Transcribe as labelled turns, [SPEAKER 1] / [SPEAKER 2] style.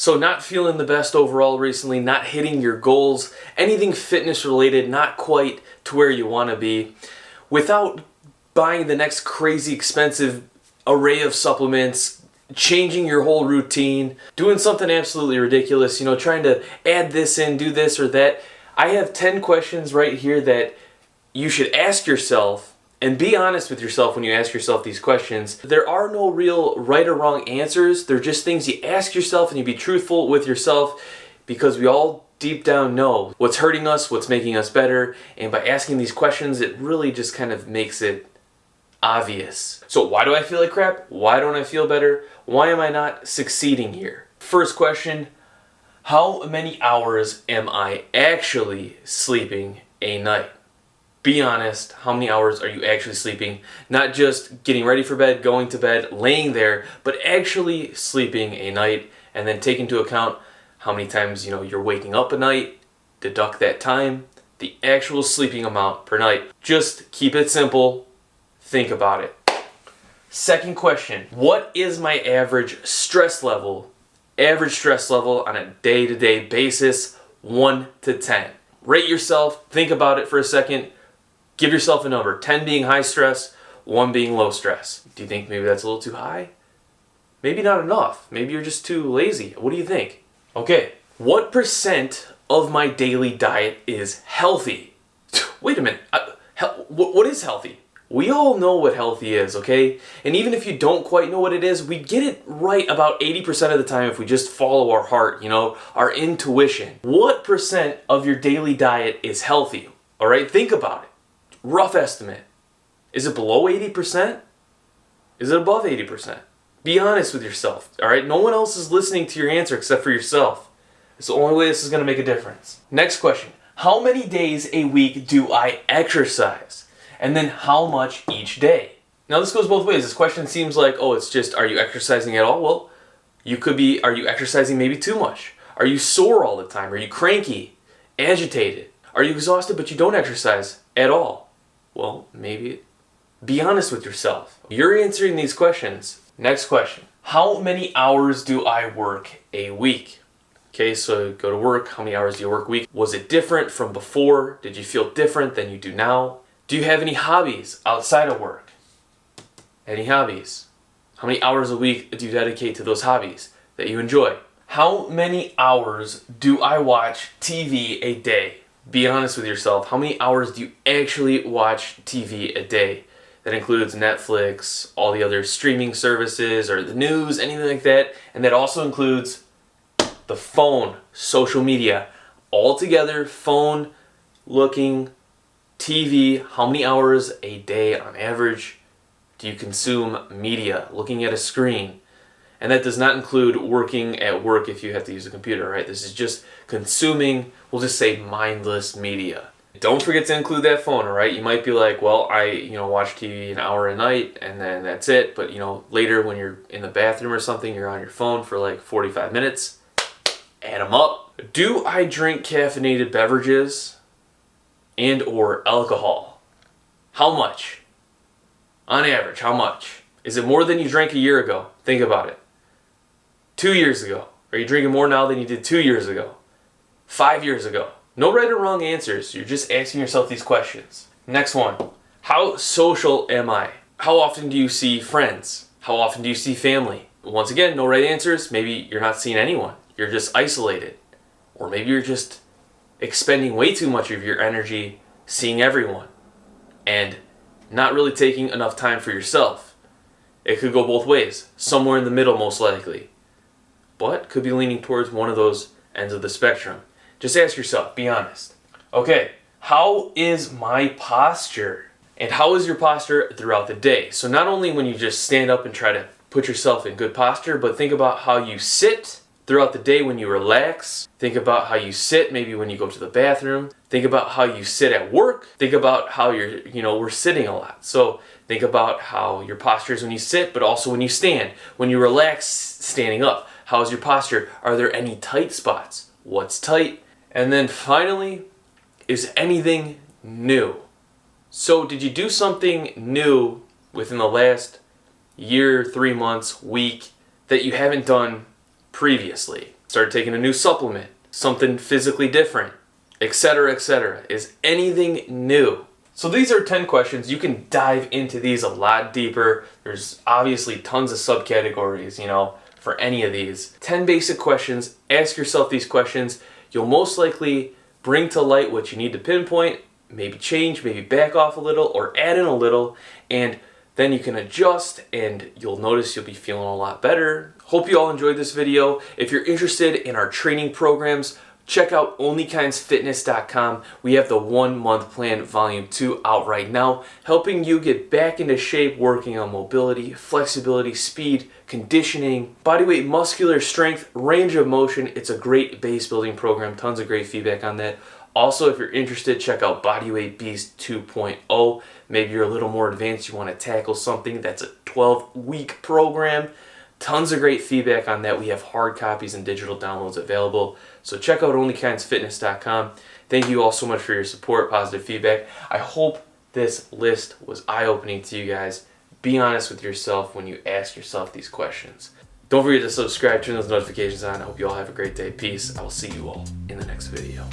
[SPEAKER 1] So not feeling the best overall recently, not hitting your goals, anything fitness related, not quite to where you want to be, without buying the next crazy expensive array of supplements, changing your whole routine, doing something absolutely ridiculous, trying to add this in, do this or that. I have 10 questions right here that you should ask yourself, and be honest with yourself when you ask yourself these questions. There are no real right or wrong answers. They're just things you ask yourself, and you be truthful with yourself, because we all deep down know what's hurting us, what's making us better, and by asking these questions, it really just kind of makes it obvious. So why do I feel like crap? Why don't I feel better? Why am I not succeeding here? First question, how many hours am I actually sleeping a night? Be honest, how many hours are you actually sleeping? Not just getting ready for bed, going to bed, laying there, but actually sleeping a night, and then take into account how many times you're waking up a night, deduct that time, the actual sleeping amount per night. Just keep it simple, think about it. Second question, what is my average stress level? Average stress level on a day-to-day basis, 1 to 10. Rate yourself, think about it for a second. Give yourself a number, 10 being high stress, 1 being low stress. Do you think maybe that's a little too high? Maybe not enough. Maybe you're just too lazy. What do you think? Okay, what percent of my daily diet is healthy? Wait a minute, what is healthy? We all know what healthy is, okay? And even if you don't quite know what it is, we get it right about 80% of the time if we just follow our heart, our intuition. What percent of your daily diet is healthy? All right, think about it. Rough estimate. Is it below 80%? Is it above 80%? Be honest with yourself, all right? No one else is listening to your answer except for yourself. It's the only way this is going to make a difference. Next question. How many days a week do I exercise? And then how much each day? Now this goes both ways. This question seems like, it's just, are you exercising at all? Well, you could be, are you exercising maybe too much? Are you sore all the time? Are you cranky, agitated? Are you exhausted but you don't exercise at all? Well, maybe. Be honest with yourself. You're answering these questions. Next question. How many hours do I work a week? Okay, so go to work. How many hours do you work a week? Was it different from before? Did you feel different than you do now? Do you have any hobbies outside of work? Any hobbies? How many hours a week do you dedicate to those hobbies that you enjoy? How many hours do I watch TV a day? Be honest with yourself. How many hours do you actually watch TV a day? That includes Netflix, all the other streaming services, or the news, anything like that. And that also includes the phone, social media. All together, phone, looking, TV. How many hours a day on average do you consume media, looking at a screen? And that does not include working at work if you have to use a computer, right? This is just consuming, we'll just say mindless media. Don't forget to include that phone, all right? You might be like, well, I watch TV an hour a night and then that's it. But later when you're in the bathroom or something, you're on your phone for like 45 minutes. Add them up. Do I drink caffeinated beverages and or alcohol? How much? On average, how much? Is it more than you drank a year ago? Think about it. 2 years ago. Are you drinking more now than you did 2 years ago? 5 years ago? No right or wrong answers. You're just asking yourself these questions. Next one. How social am I? How often do you see friends? How often do you see family? Once again, no right answers. Maybe you're not seeing anyone. You're just isolated. Or maybe you're just expending way too much of your energy seeing everyone and not really taking enough time for yourself. It could go both ways. Somewhere in the middle, most likely. But could be leaning towards one of those ends of the spectrum. Just ask yourself, be honest. Okay, how is my posture? And how is your posture throughout the day? So not only when you just stand up and try to put yourself in good posture, but think about how you sit throughout the day when you relax. Think about how you sit maybe when you go to the bathroom. Think about how you sit at work. Think about how we're sitting a lot. So think about how your posture is when you sit, but also when you stand. When you relax standing up, how is your posture? Are there any tight spots? What's tight? And then finally, is anything new? So did you do something new within the last year, 3 months, week that you haven't done previously, started taking a new supplement, something physically different, etc., etc. Is anything new? So these are 10 questions. You can dive into these a lot deeper. There's obviously tons of subcategories, for any of these. 10 basic questions. Ask yourself these questions. You'll most likely bring to light what you need to pinpoint, maybe change, maybe back off a little, or add in a little, and then you can adjust and you'll notice you'll be feeling a lot better. Hope you all enjoyed this video. If you're interested in our training programs, check out onlykindsfitness.com. We have the 1 month plan volume 2 out right now, helping you get back into shape, working on mobility, flexibility, speed, conditioning, bodyweight, muscular strength, range of motion. It's a great base building program. Tons of great feedback on that. Also, if you're interested, check out Bodyweight Beast 2.0. Maybe you're a little more advanced, you want to tackle something that's a 12-week program. Tons of great feedback on that. We have hard copies and digital downloads available. So check out onlykindsfitness.com. Thank you all so much for your support, positive feedback. I hope this list was eye-opening to you guys. Be honest with yourself when you ask yourself these questions. Don't forget to subscribe, turn those notifications on. I hope you all have a great day. Peace. I will see you all in the next video.